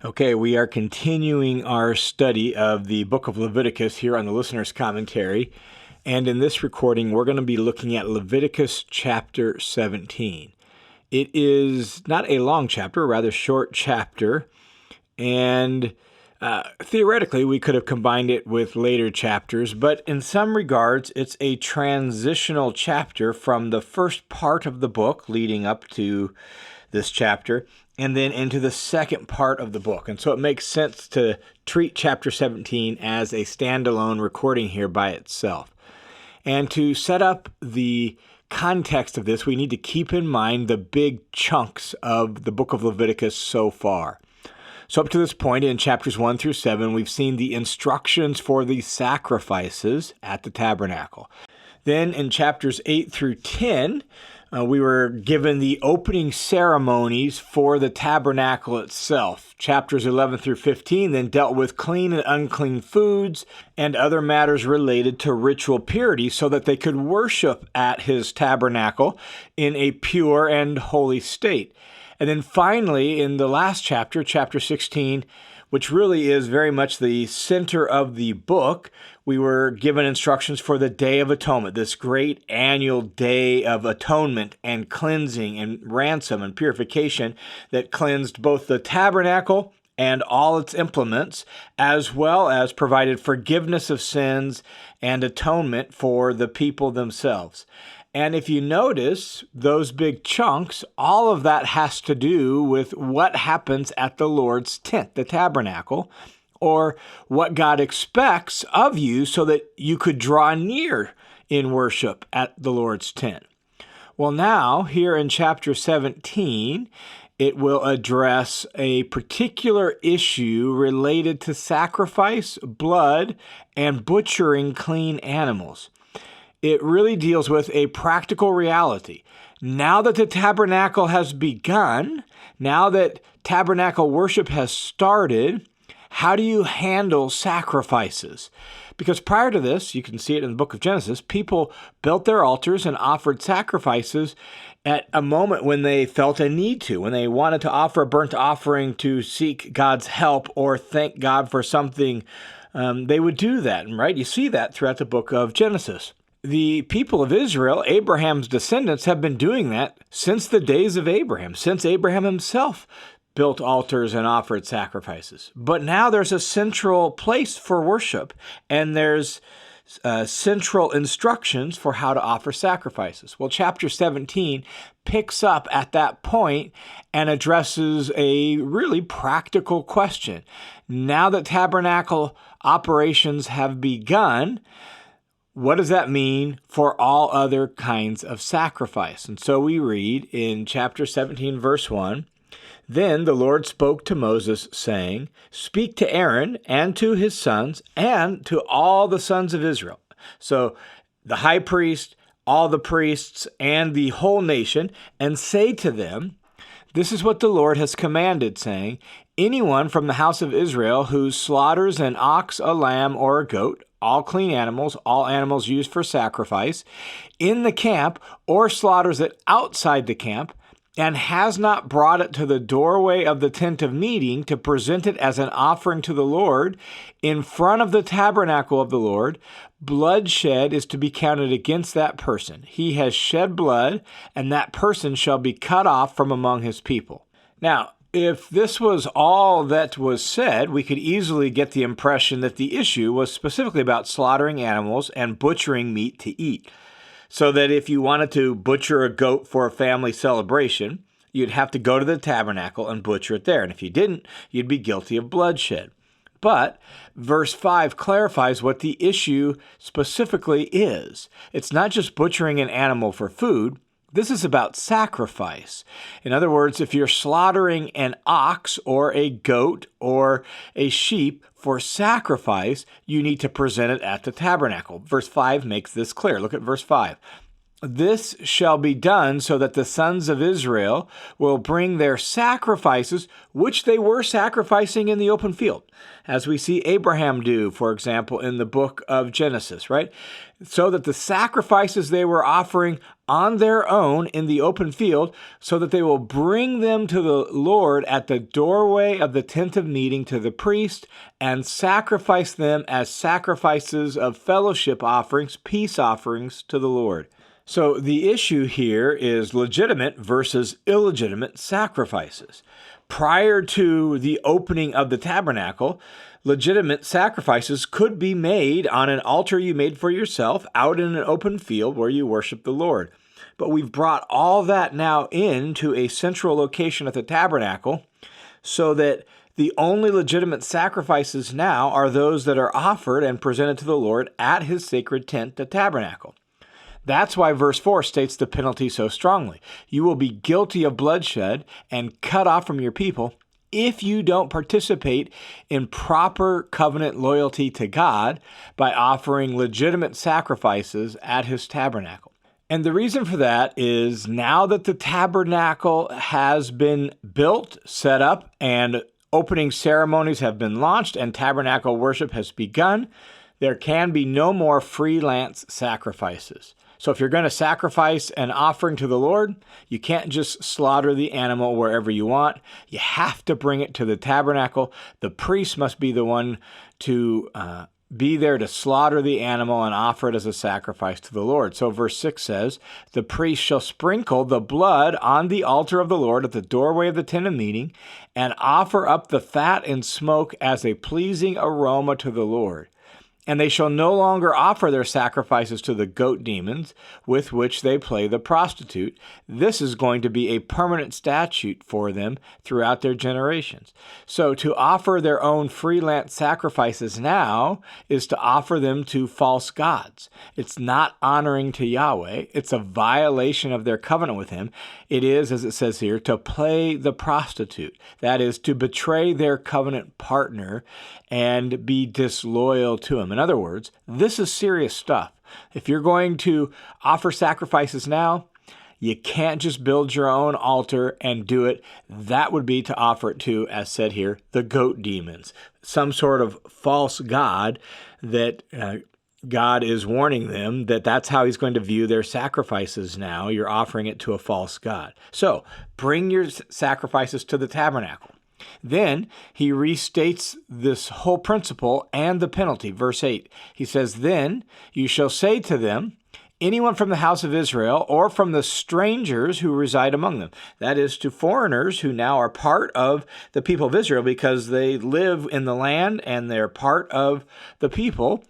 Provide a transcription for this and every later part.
Okay, we are continuing our study of the book of Leviticus here on the Listener's Commentary. And in this recording, we're going to be looking at Leviticus chapter 17. It is not a long chapter, a rather short chapter. And theoretically, we could have combined it with later chapters. But in some regards, it's a transitional chapter from the first part of the book leading up to this chapter, and then into the second part of the book. And so it makes sense to treat chapter 17 as a standalone recording here by itself. And to set up the context of this, we need to keep in mind the big chunks of the book of Leviticus so far. So up to this point in chapters 1 through 7, we've seen the instructions for the sacrifices at the tabernacle. Then in chapters 8 through 10, we were given the opening ceremonies for the tabernacle itself. Chapters 11 through 15 then dealt with clean and unclean foods and other matters related to ritual purity so that they could worship at his tabernacle in a pure and holy state. And then finally, in the last chapter, chapter 16, which really is very much the center of the book, we were given instructions for the Day of Atonement, this great annual day of atonement and cleansing and ransom and purification that cleansed both the tabernacle and all its implements, as well as provided forgiveness of sins and atonement for the people themselves. And if you notice those big chunks, all of that has to do with what happens at the Lord's tent, the tabernacle, or what God expects of you so that you could draw near in worship at the Lord's tent. Well, now, here in chapter 17, it will address a particular issue related to sacrifice, blood, and butchering clean animals. It really deals with a practical reality. Now that the tabernacle has begun, now that tabernacle worship has started, how do you handle sacrifices? Because prior to this, you can see it in the book of Genesis, people built their altars and offered sacrifices at a moment when they felt a need to, when they wanted to offer a burnt offering to seek God's help or thank God for something, they would do that, right? You see that throughout the book of Genesis. The people of Israel, Abraham's descendants, have been doing that since the days of Abraham, since Abraham himself built altars and offered sacrifices. But now there's a central place for worship, and there's central instructions for how to offer sacrifices. Well, chapter 17 picks up at that point and addresses a really practical question. Now that tabernacle operations have begun, what does that mean for all other kinds of sacrifice? And so we read in chapter 17, verse 1, "Then the Lord spoke to Moses, saying, Speak to Aaron and to his sons and to all the sons of Israel." So the high priest, all the priests, and the whole nation, and say to them, "This is what the Lord has commanded, saying, Anyone from the house of Israel who slaughters an ox, a lamb, or a goat, all clean animals, all animals used for sacrifice, in the camp, or slaughters it outside the camp, and has not brought it to the doorway of the tent of meeting to present it as an offering to the Lord in front of the tabernacle of the Lord, bloodshed is to be counted against that person. He has shed blood, and that person shall be cut off from among his people." Now, if this was all that was said, we could easily get the impression that the issue was specifically about slaughtering animals and butchering meat to eat. So that if you wanted to butcher a goat for a family celebration, you'd have to go to the tabernacle and butcher it there. And if you didn't, you'd be guilty of bloodshed. But verse 5 clarifies what the issue specifically is. It's not just butchering an animal for food. This is about sacrifice. In other words, if you're slaughtering an ox or a goat or a sheep for sacrifice, you need to present it at the tabernacle. Verse 5 makes this clear. Look at verse 5. This shall be done so that the sons of Israel will bring their sacrifices, which they were sacrificing in the open field, as we see Abraham do, for example, in the book of Genesis, right? So that the sacrifices they were offering on their own in the open field, so that they will bring them to the Lord at the doorway of the tent of meeting to the priest and sacrifice them as sacrifices of fellowship offerings, peace offerings to the Lord. So the issue here is legitimate versus illegitimate sacrifices. Prior to the opening of the tabernacle, legitimate sacrifices could be made on an altar you made for yourself out in an open field where you worship the Lord. But we've brought all that now into a central location at the tabernacle so that the only legitimate sacrifices now are those that are offered and presented to the Lord at his sacred tent, the tabernacle. That's why verse 4 states the penalty so strongly. You will be guilty of bloodshed and cut off from your people if you don't participate in proper covenant loyalty to God by offering legitimate sacrifices at his tabernacle. And the reason for that is now that the tabernacle has been built, set up, and opening ceremonies have been launched and tabernacle worship has begun, there can be no more freelance sacrifices. So if you're going to sacrifice an offering to the Lord, you can't just slaughter the animal wherever you want. You have to bring it to the tabernacle. The priest must be the one to be there to slaughter the animal and offer it as a sacrifice to the Lord. So verse 6 says, the priest shall sprinkle the blood on the altar of the Lord at the doorway of the tent of meeting and offer up the fat and smoke as a pleasing aroma to the Lord. And they shall no longer offer their sacrifices to the goat demons with which they play the prostitute. This is going to be a permanent statute for them throughout their generations. So to offer their own freelance sacrifices now is to offer them to false gods. It's not honoring to Yahweh. It's a violation of their covenant with him. It is, as it says here, to play the prostitute. That is, to betray their covenant partner and be disloyal to him. In other words, this is serious stuff. If you're going to offer sacrifices now, you can't just build your own altar and do it. That would be to offer it to, as said here, the goat demons, some sort of false god that God is warning them that that's how he's going to view their sacrifices now. You're offering it to a false god. So bring your sacrifices to the tabernacle. Then he restates this whole principle and the penalty. Verse 8, he says, then you shall say to them, anyone from the house of Israel or from the strangers who reside among them. That is, to foreigners who now are part of the people of Israel because they live in the land and they're part of the people,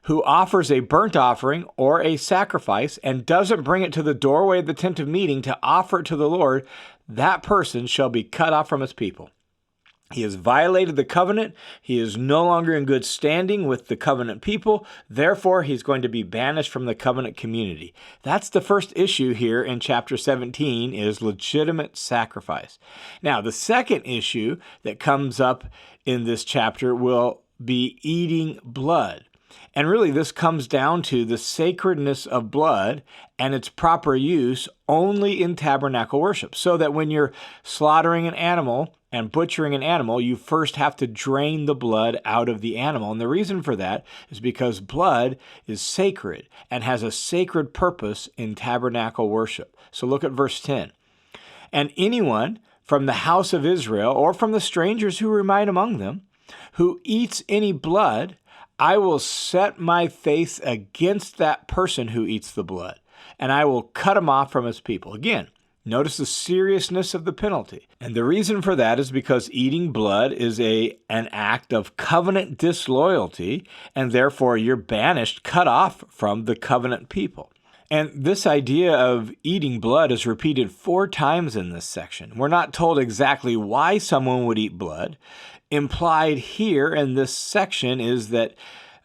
who offers a burnt offering or a sacrifice and doesn't bring it to the doorway of the tent of meeting to offer it to the Lord, that person shall be cut off from his people. He has violated the covenant. He is no longer in good standing with the covenant people. Therefore, he's going to be banished from the covenant community. That's the first issue here in chapter 17 is legitimate sacrifice. Now, the second issue that comes up in this chapter will be eating blood. And really, this comes down to the sacredness of blood and its proper use only in tabernacle worship. So that when you're slaughtering an animal and butchering an animal, you first have to drain the blood out of the animal. And the reason for that is because blood is sacred and has a sacred purpose in tabernacle worship. So look at verse 10. And anyone from the house of Israel or from the strangers who remain among them who eats any blood, I will set my face against that person who eats the blood, and I will cut him off from his people. Again, notice the seriousness of the penalty. And the reason for that is because eating blood is an act of covenant disloyalty, and therefore you're banished, cut off from the covenant people. And this idea of eating blood is repeated 4 times in this section. We're not told exactly why someone would eat blood. Implied here in this section is that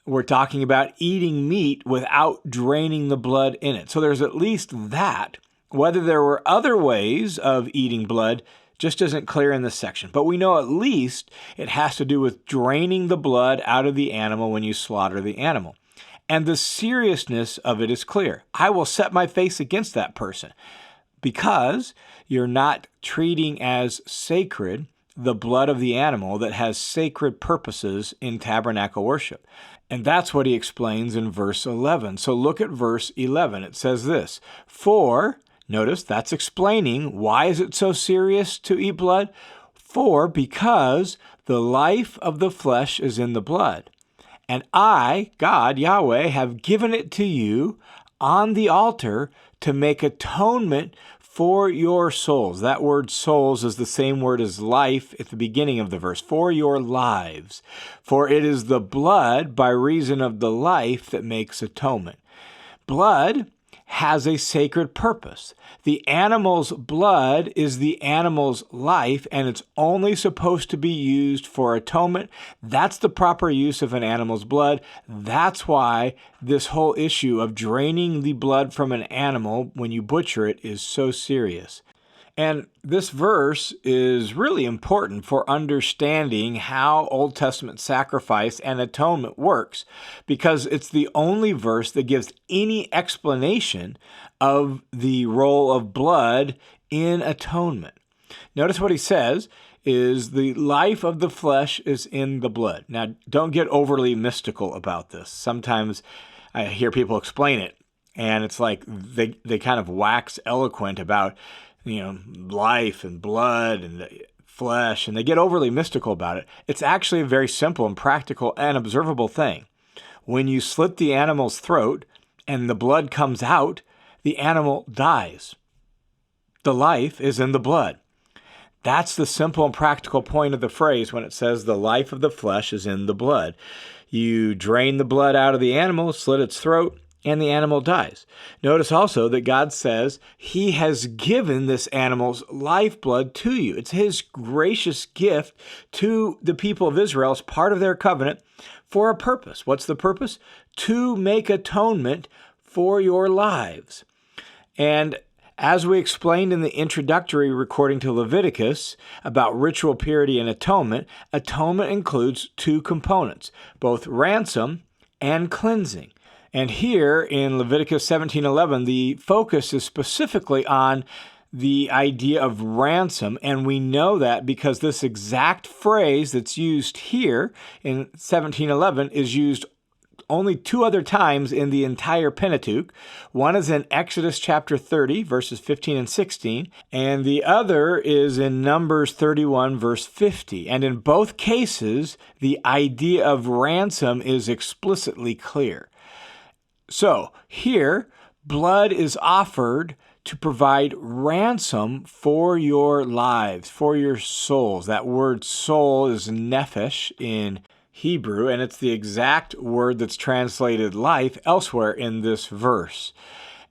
we're talking about eating meat without draining the blood in it. So there's at least that. Whether there were other ways of eating blood just isn't clear in this section. But we know at least it has to do with draining the blood out of the animal when you slaughter the animal. And the seriousness of it is clear. I will set my face against that person because you're not treating as sacred the blood of the animal that has sacred purposes in tabernacle worship. And that's what he explains in verse 11. So look at verse 11. It says this, for, notice that's explaining why is it so serious to eat blood? For, because the life of the flesh is in the blood. And I, God, Yahweh, have given it to you on the altar to make atonement for your souls. That word souls is the same word as life at the beginning of the verse. For your lives. For it is the blood by reason of the life that makes atonement. Blood has a sacred purpose. The animal's blood is the animal's life, and it's only supposed to be used for atonement. That's the proper use of an animal's blood. That's why this whole issue of draining the blood from an animal when you butcher it is so serious. And this verse is really important for understanding how Old Testament sacrifice and atonement works, because it's the only verse that gives any explanation of the role of blood in atonement. Notice what he says is the life of the flesh is in the blood. Now, don't get overly mystical about this. Sometimes I hear people explain it, and it's like they kind of wax eloquent about life and blood and flesh, and they get overly mystical about it. It's actually a very simple and practical and observable thing. When you slit the animal's throat and the blood comes out, the animal dies. The life is in the blood. That's the simple and practical point of the phrase when it says the life of the flesh is in the blood. You drain the blood out of the animal, slit its throat, and the animal dies. Notice also that God says he has given this animal's lifeblood to you. It's his gracious gift to the people of Israel as part of their covenant for a purpose. What's the purpose? To make atonement for your lives. And as we explained in the introductory recording to Leviticus about ritual purity and atonement, atonement includes two components, both ransom and cleansing. And here in Leviticus 17:11, the focus is specifically on the idea of ransom, and we know that because this exact phrase that's used here in 17:11 is used only two other times in the entire Pentateuch. One is in Exodus chapter 30, verses 15 and 16, and the other is in Numbers 31, verse 50. And in both cases, the idea of ransom is explicitly clear. So here, blood is offered to provide ransom for your lives, for your souls. That word soul is nephesh in Hebrew, and it's the exact word that's translated life elsewhere in this verse.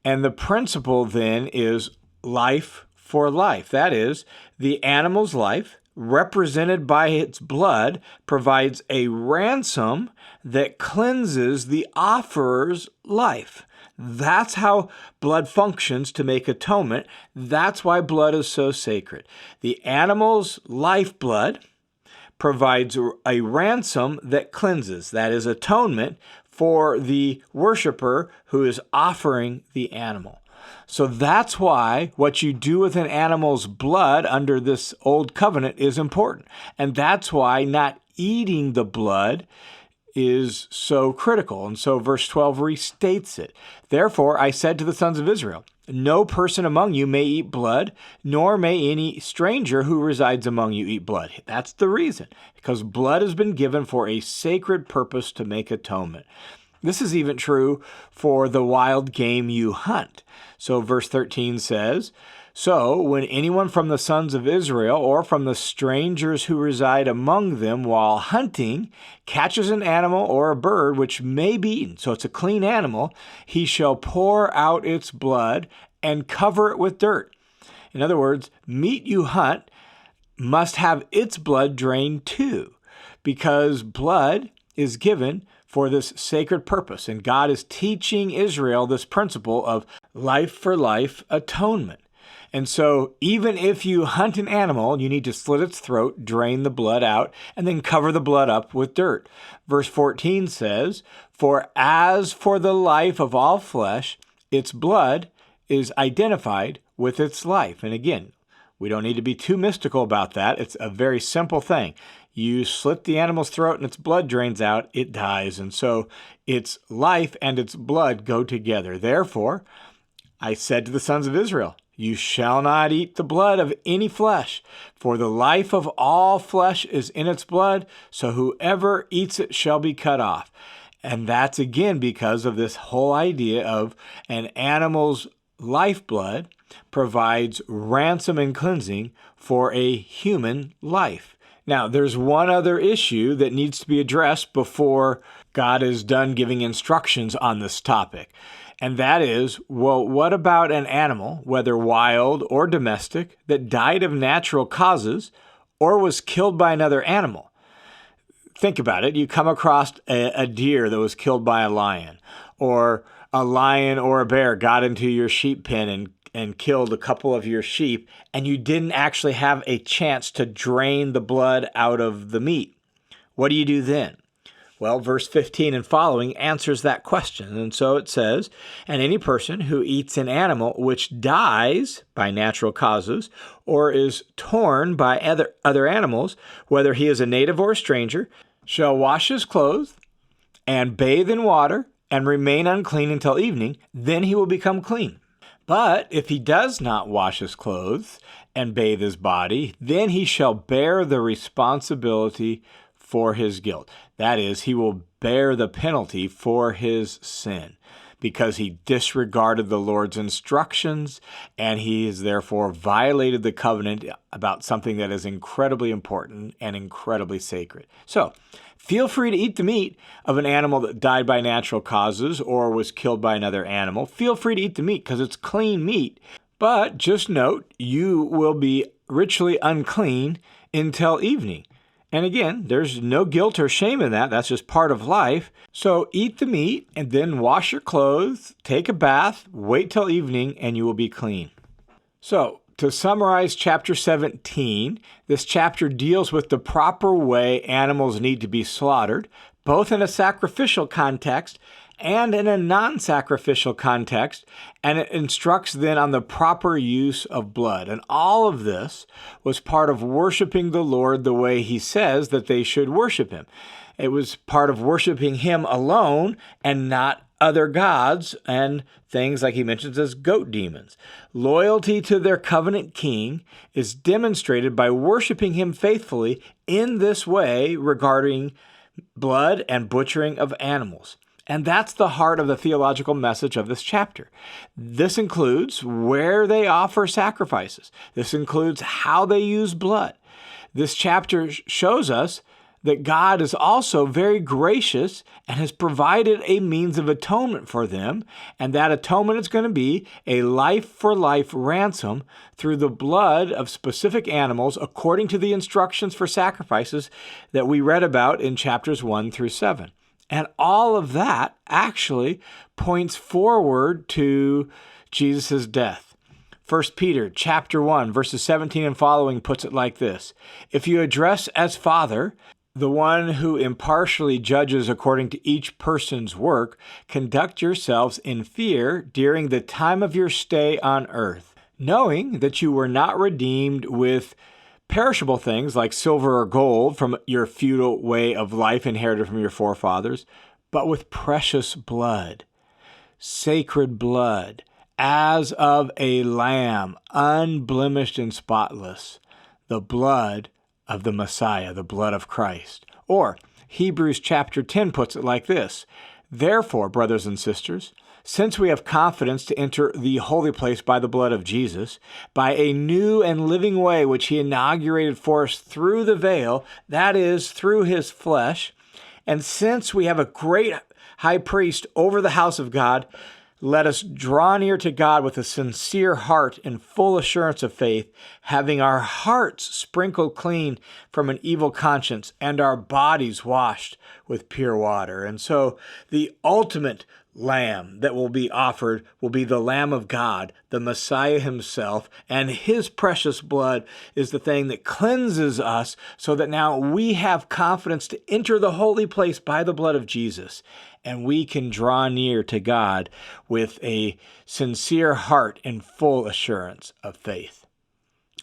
And the principle then is life for life. That is, the animal's life, represented by its blood, provides a ransom that cleanses the offerer's life. That's how blood functions to make atonement. That's why blood is so sacred. The animal's lifeblood provides a ransom that cleanses. That is atonement for the worshiper who is offering the animal. So that's why what you do with an animal's blood under this old covenant is important. And that's why not eating the blood is so critical. And so verse 12 restates it. Therefore, I said to the sons of Israel, no person among you may eat blood, nor may any stranger who resides among you eat blood. That's the reason, because blood has been given for a sacred purpose to make atonement. This is even true for the wild game you hunt. So verse 13 says, so when anyone from the sons of Israel or from the strangers who reside among them while hunting catches an animal or a bird which may be eaten, so it's a clean animal, he shall pour out its blood and cover it with dirt. In other words, meat you hunt must have its blood drained too, because blood is given for this sacred purpose. And God is teaching Israel this principle of life for life atonement. And so even if you hunt an animal, you need to slit its throat, drain the blood out, and then cover the blood up with dirt. Verse 14 says, "For as for the life of all flesh, its blood is identified with its life." And again, we don't need to be too mystical about that. It's a very simple thing. You slit the animal's throat and its blood drains out, it dies. And so its life and its blood go together. Therefore, I said to the sons of Israel, "You shall not eat the blood of any flesh, for the life of all flesh is in its blood, so whoever eats it shall be cut off." And that's again because of this whole idea of an animal's lifeblood provides ransom and cleansing for a human life. Now, there's one other issue that needs to be addressed before God is done giving instructions on this topic. And that is, well, what about an animal, whether wild or domestic, that died of natural causes or was killed by another animal? Think about it. You come across a deer that was killed by a lion, or a lion or a bear got into your sheep pen and killed a couple of your sheep, and you didn't actually have a chance to drain the blood out of the meat. What do you do then? Well, verse 15 and following answers that question. And so it says, "And any person who eats an animal which dies by natural causes or is torn by other animals, whether he is a native or a stranger, shall wash his clothes and bathe in water and remain unclean until evening. Then he will become clean. But if he does not wash his clothes and bathe his body, then he shall bear the responsibility for his guilt." That is, he will bear the penalty for his sin because he disregarded the Lord's instructions, and he has therefore violated the covenant about something that is incredibly important and incredibly sacred. So, feel free to eat the meat of an animal that died by natural causes or was killed by another animal. Feel free to eat the meat because it's clean meat. But just note, you will be ritually unclean until evening. And again, there's no guilt or shame in that. That's just part of life. So eat the meat and then wash your clothes, take a bath, wait till evening, and you will be clean. So to summarize chapter 17, this chapter deals with the proper way animals need to be slaughtered, both in a sacrificial context and in a non-sacrificial context, and it instructs then on the proper use of blood. And all of this was part of worshiping the Lord the way he says that they should worship him. It was part of worshiping him alone and not other gods and things like he mentions as goat demons. Loyalty to their covenant king is demonstrated by worshiping him faithfully in this way regarding blood and butchering of animals. And that's the heart of the theological message of this chapter. This includes where they offer sacrifices. This includes how they use blood. This chapter shows us that God is also very gracious and has provided a means of atonement for them, and that atonement is going to be a life-for-life ransom through the blood of specific animals according to the instructions for sacrifices that we read about in chapters 1 through 7. And all of that actually points forward to Jesus' death. 1 Peter chapter 1, verses 17 and following puts it like this: "If you address as Father the one who impartially judges according to each person's work, conduct yourselves in fear during the time of your stay on earth, knowing that you were not redeemed with perishable things like silver or gold from your feudal way of life inherited from your forefathers, but with precious blood, sacred blood, as of a lamb, unblemished and spotless, the blood of the Messiah, the blood of Christ." Or Hebrews chapter 10 puts it like this: "Therefore, brothers and sisters, since we have confidence to enter the holy place by the blood of Jesus, by a new and living way which he inaugurated for us through the veil, that is, through his flesh, and since we have a great high priest over the house of God, let us draw near to God with a sincere heart and full assurance of faith, having our hearts sprinkled clean from an evil conscience and our bodies washed with pure water." And so the ultimate lamb that will be offered will be the Lamb of God, the Messiah himself, and his precious blood is the thing that cleanses us so that now we have confidence to enter the holy place by the blood of Jesus, and we can draw near to God with a sincere heart and full assurance of faith.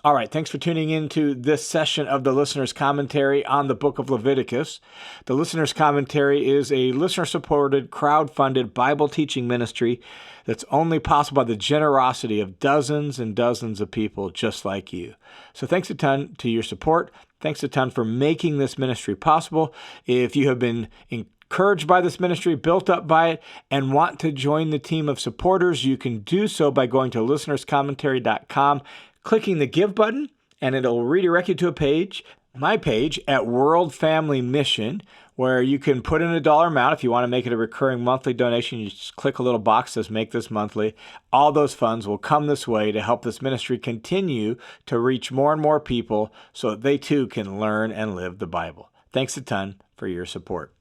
All right, thanks for tuning in to this session of the Listener's Commentary on the book of Leviticus. The Listener's Commentary is a listener-supported, crowd-funded Bible teaching ministry that's only possible by the generosity of dozens and dozens of people just like you. So thanks a ton to your support. Thanks a ton for making this ministry possible. If you have been encouraged by this ministry, built up by it, and want to join the team of supporters, you can do so by going to listenerscommentary.com, clicking the Give button, and it'll redirect you to a page, my page at World Family Mission, where you can put in a dollar amount. If you want to make it a recurring monthly donation, you just click a little box that says Make This Monthly. All those funds will come this way to help this ministry continue to reach more and more people so that they too can learn and live the Bible. Thanks a ton for your support.